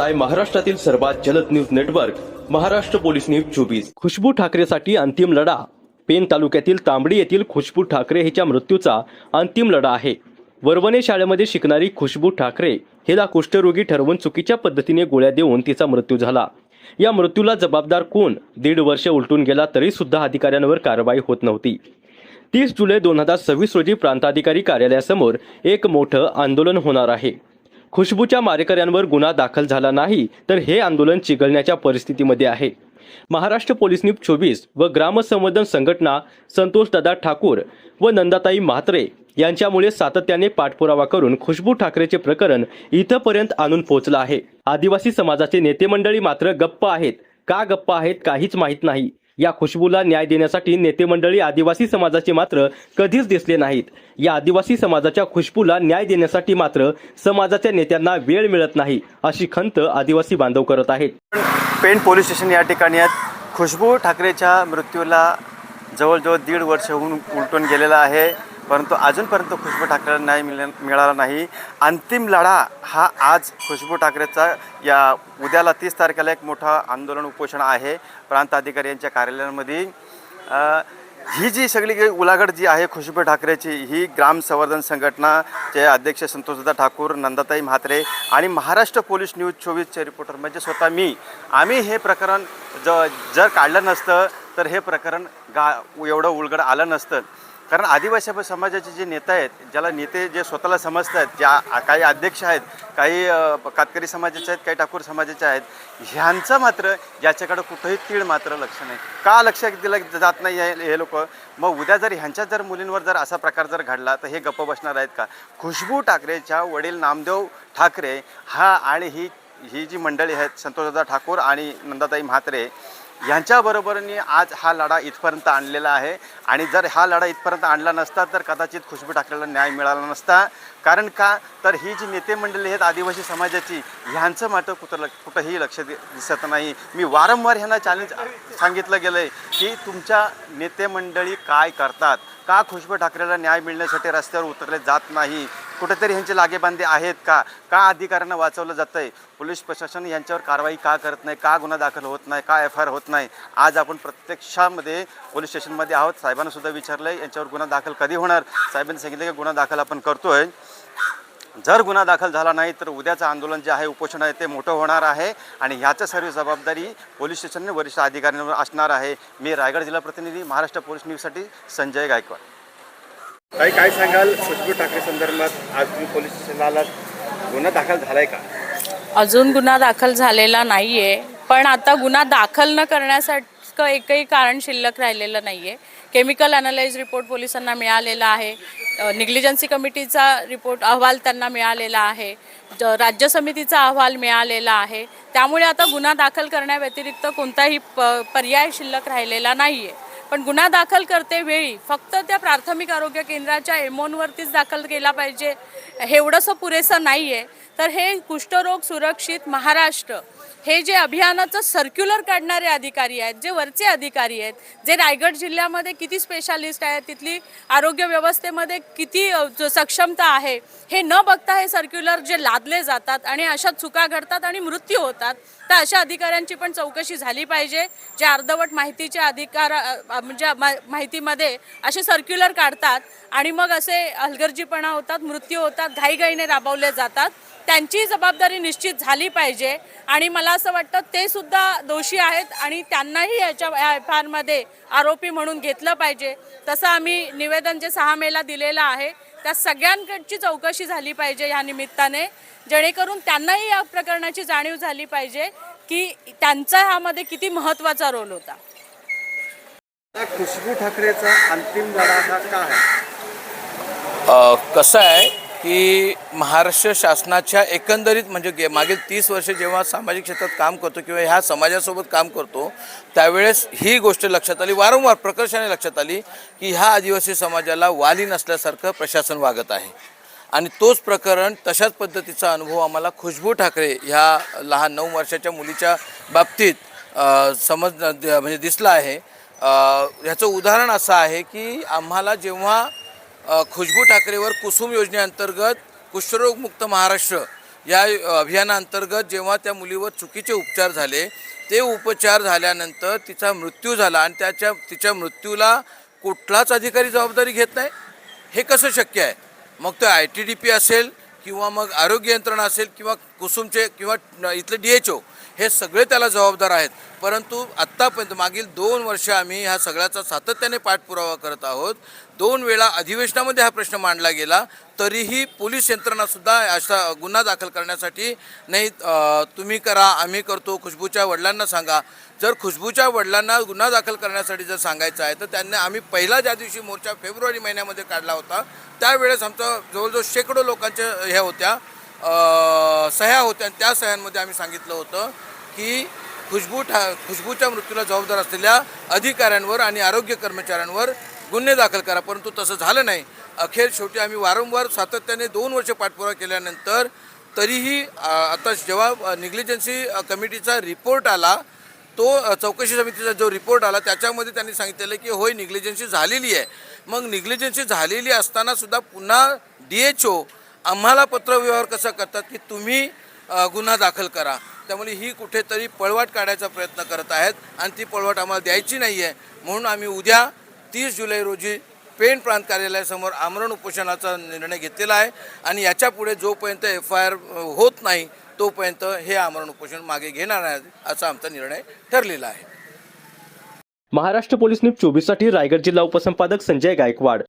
पाहताय महाराष्ट्रातील सर्वात जलद news network Maharashtra police news 24। Khushboo ठाकरेसाठी अंतिम लढा। पेन तालुक्यातील तांबडी येथील खुशबू ठाकरे हिच्या मृत्यूचा अंतिम लढा आहे। वरवणे शाळेमध्ये शिकणारी खुशबू ठाकरे हिला कुष्ठरोगी ठरवून चुकीच्या पद्धतीने गोळ्या देऊन तिचा मृत्यू झाला। या मृत्यूला जबाबदार कोण? 1.5 वर्ष उलटून गेला तरी सुद्धा अधिकाऱ्यांवर कारवाई होत नव्हती। 30 जुलै 2026 रोजी प्रांताधिकारी कार्यालयासमोर एक मोठं आंदोलन होणार आहे। खुशबूच्या मारेकऱ्यांवर गुन्हा दाखल झाला नाही तर हे आंदोलन चिघळण्याच्या परिस्थितीमध्ये आहे। महाराष्ट्र पोलीस न्यूज 24 व ग्रामसंवर्धन संघटना संतोषदादा ठाकूर व नंदाताई म्हात्रे यांच्यामुळे सातत्याने पाठपुरावा करून खुशबू ठाकरेचे प्रकरण इथपर्यंत आणून पोहोचलं आहे। आदिवासी समाजाचे नेते मंडळी मात्र गप्प आहेत। का गप्प आहेत काहीच माहित नाही। या खुशबूला न्याय देण्यासाठी नेते मंडळी आदिवासी समाजाचे मात्र कधीच दिसले नाहीत। या आदिवासी समाजाच्या खुशबूला न्याय देण्यासाठी मात्र समाजाच्या नेत्यांना वेळ मिळत नाही अशी खंत आदिवासी बांधव करत आहेत। पेन पोलीस स्टेशन या ठिकाणी आहेत। खुशबू ठाकरेच्या मृत्यूला जवळजवळ 1.5 वर्ष होऊन उलटून गेलेला आहे, परंतु अजूनपर्यंत खुशबू ठाकरेंना न्याय मिळाला नाही। अंतिम लढा हा आज खुशबू ठाकरेचा या उद्याला 30 तारखेला एक मोठा आंदोलन उपोषण आहे प्रांत अधिकारी यांच्या कार्यालयामध्ये। ही जी सगळी उलाढाल जी आहे खुशबू ठाकरेची, ही ग्राम संवर्धन संघटनाचे अध्यक्ष संतोषदादा ठाकूर, नंदाताई म्हात्रे आणि महाराष्ट्र पोलीस न्यूज 24चे रिपोर्टर म्हणजे स्वतः आम्ही हे प्रकरण जर काढलं नसतं तर हे प्रकरण एवढं उलगड आलं नसतं। कारण आदिवासी समाजाचे जे नेते आहेत, ज्याला नेते जे स्वतःला समजतात, ज्या काही अध्यक्ष आहेत, काही कातकरी समाजाचे आहेत, काही ठाकूर समाजाचे आहेत, ह्यांचं मात्र याच्याकडे कुठंही तीळ मात्र लक्ष नाही। का लक्ष दिलं जात नाही हे लोक? मग उद्या जर ह्यांच्या जर मुलींवर जर असा प्रकार जर घडला तर हे गप्प बसणार आहेत का? खुशबू ठाकरेच्या वडील नामदेव ठाकरे आणि ही जी मंडळी आहेत संतोषदादा ठाकूर आणि नंदाताई म्हात्रे यांच्याबरोबरनी आज हा लढा इथपर्यंत आणलेला आहे। आणि जर हा लढा इथपर्यंत आणला नसता तर कदाचित खुशबू ठाकरेला न्याय मिळाला नसता। कारण का तर ही जी नेते मंडळी आहेत आदिवासी समाजाची, ह्यांचं मात्र कुठंही लक्ष दिसत नाही। मी वारंवार ह्यांना चॅलेंज सांगितलं गेलं आहे की तुमच्या नेते मंडळी काय करतात? का खुशबू ठाकरेला न्याय मिळण्यासाठी रस्त्यावर उतरले जात नाही? कुठेतरी ह्यांचे लागेबांधे आहेत का? अधिकाऱ्यांना वाचवलं जातं आहे? पोलीस प्रशासन यांच्यावर कारवाई का करत नाही? का गुन्हा दाखल होत नाही? का FIR होत नाही? आज आपण प्रत्यक्षामध्ये पोलीस स्टेशनमध्ये आहोत। साहेबांना सुद्धा विचारलं आहे यांच्यावर गुन्हा दाखल कधी होणार? साहेबांनी सांगितलं की गुन्हा दाखल आपण करतोय। जर गुन्हा दाखल झाला नाही तर उद्याचं आंदोलन जे आहे, उपोषण आहे, ते मोठं होणार आहे आणि ह्याचं सर्व जबाबदारी पोलीस स्टेशनने वरिष्ठ अधिकाऱ्यांवर असणार आहे। मी रायगड जिल्हा प्रतिनिधी महाराष्ट्र पोलीस न्यूजसाठी संजय गायकवाड। काय सांगाल खुशबू ठाकरे संदर्भात? आज तुम्ही पोलीस स्टेशनला आलात, गुन्हा दाखल झालाय का? अजून गुन्हा दाखल झालेला नाहीये, पण आता गुन्हा दाखल न करण्यासाठी एकही कारण शिल्लक राहिलेलं नाहीये। केमिकल अनालाइज रिपोर्ट पोलिसांना मिळालेला आहे, निग्लिजन्सी कमिटीचा अहवाल त्यांना मिळालेला आहे, राज्य समितीचा अहवाल मिळालेला आहे। त्यामुळे आता गुन्हा दाखल करण्याव्यतिरिक्त कोणताही पर्याय शिल्लक राहिलेला नाहीये। पण गुन्हा दाखल करते वेळी फक्त त्या प्राथमिक आरोग्य केंद्राच्या एमओनवरतीच दाखल केला पाहिजे हे एवढंसं पुरेसं नाहीये। तर हे कुष्ठरोग सुरक्षित महाराष्ट्र हे जे अभियानाचं सर्क्युलर काढणारे अधिकारी आहेत, जे वरचे अधिकारी आहेत, जे रायगड जिल्ह्यामध्ये किती स्पेशालिस्ट आहेत, तिथली आरोग्य व्यवस्थेमध्ये किती सक्षमता आहे, हे न बघता हे सर्क्युलर जे लादले जातात आणि अशा चुका घडतात आणि मृत्यू होतात, तर अशा अधिकाऱ्यांची पण चौकशी झाली पाहिजे। जे अर्धवट माहितीचे अधिकार म्हणजे माहितीमध्ये असे सर्क्युलर काढतात आणि मग असे हलगर्जीपणा होतात, मृत्यू होतात, घाईघाईने राबवले जातात, त्यांची जबाबदारी निश्चित झाली पाहिजे। आणि मला असं वाटतं ते सुद्धा दोषी आहेत आणि त्यांनाही याच्या FIR मध्ये आरोपी म्हणून घेतलं पाहिजे। तसं आम्ही निवेदन जे 6 मेला दिलेलं आहे त्या सगळ्यांकडची चौकशी झाली पाहिजे या निमित्ताने, जेणेकरून त्यांनाही या प्रकरणाची जाणीव झाली पाहिजे की त्यांचा ह्यामध्ये किती महत्त्वाचा रोल होता। खुशबू ठाकरेचा अंतिम लढा हा का आहे? कसं आहे की महाराष्ट्र शासनाच्या एकंदरीत म्हणजे मागील 30 वर्ष जेव्हा सामाजिक क्षेत्रात काम करतो किंवा ह्या समाजासोबत काम करतो त्यावेळेस ही गोष्ट लक्षात आली, वारंवार प्रकर्षाने लक्षात आली की ह्या आदिवासी समाजाला वाली नसल्यासारखं प्रशासन वागत आहे। आणि तोच प्रकरण तशाच पद्धतीचा अनुभव आम्हाला खुशबू ठाकरे ह्या लहान 9 वर्षाच्या मुलीच्या बाबतीत म्हणजे दिसला आहे। ह्याचं उदाहरण असं आहे की आम्हाला जेव्हा खुशबू ठाकरेवर कुसुम योजनेअंतर्गत कुष्ठरोगमुक्त महाराष्ट्र या अभियानाअंतर्गत जेव्हा त्या मुलीवर चुकीचे उपचार झाले, ते उपचार झाल्यानंतर तिचा मृत्यू झाला आणि तिच्या मृत्यूला कुठलाच अधिकारी जबाबदारी घेत नाही, हे कसं शक्य आहे? मग तो ITDP असेल किंवा मग आरोग्य यंत्रणा असेल किंवा कुसुमचे किंवा इथले DHO, हे सगळे त्याला जबाबदार आहेत. परंतु आत्तापर्यंत मागील 2 वर्ष आम्ही ह्या सगळ्याचा सातत्याने पाठपुरावा करत आहोत. 2 वेळा अधिवेशनामध्ये हा प्रश्न मांडला गेला, तरीही पोलीस यंत्रणासुद्धा असा गुन्हा दाखल करण्यासाठी नाही, तुम्ही करा, आम्ही करतो, खुशबूच्या वडिलांना सांगा. जर खुशबूच्या वडिलांना गुन्हा दाखल करण्यासाठी जर सांगायचं आहे तर त्यांनी आम्ही पहिला ज्या दिवशी मोर्चा फेब्रुवारी महिन्यामध्ये काढला होता, त्यावेळेस आमचा जवळजवळ शेकडो लोकांच्या ह्या होत्या, सह्या होत्या. आणि त्या सह्यांमध्ये आम्ही सांगितलं होतं की खुशबूच्या मृत्यूला जबाबदार असलेल्या अधिकाऱ्यांवर आणि आरोग्य कर्मचाऱ्यांवर गुन्हे दाखल करा. परंतु तसं झालं नाही. अखेर शेवटी आम्ही वारंवार सातत्याने 2 वर्ष पाठपुरावा केल्यानंतर तरीही आता जेव्हा निग्लिजन्सी कमिटीचा रिपोर्ट आला, तो चौकशी समितीचा जो रिपोर्ट आला त्याच्यामध्ये त्यांनी सांगितलेलं की होय, निग्लिजन्सी झालेली आहे. मग निग्लिजन्सी झालेली असतानासुद्धा पुन्हा DHO आम्हाला पत्रव्यवहार कसा करतात की तुम्ही गुन्हा दाखल करा. त्यामुळे ही कुठेतरी पळवाट काढायचा प्रयत्न करत आहेत आणि ती पळवाट आम्हाला द्यायची नाही आहे. म्हणून आम्ही उद्या 30 जुलै रोजी पेण प्रांत कार्यालयासमोर आमरण उपोषणाचा निर्णय घेतलेला आहे आणि याच्यापुढे जोपर्यंत FIR होत नाही तोपर्यंत हे आमरण उपोषण मागे घेणार नाही, असा आमचा निर्णय ठरलेला आहे. महाराष्ट्र पोलीस न्यूज 24 साठी रायगड जिल्हा उपसंपादक संजय गायकवाड.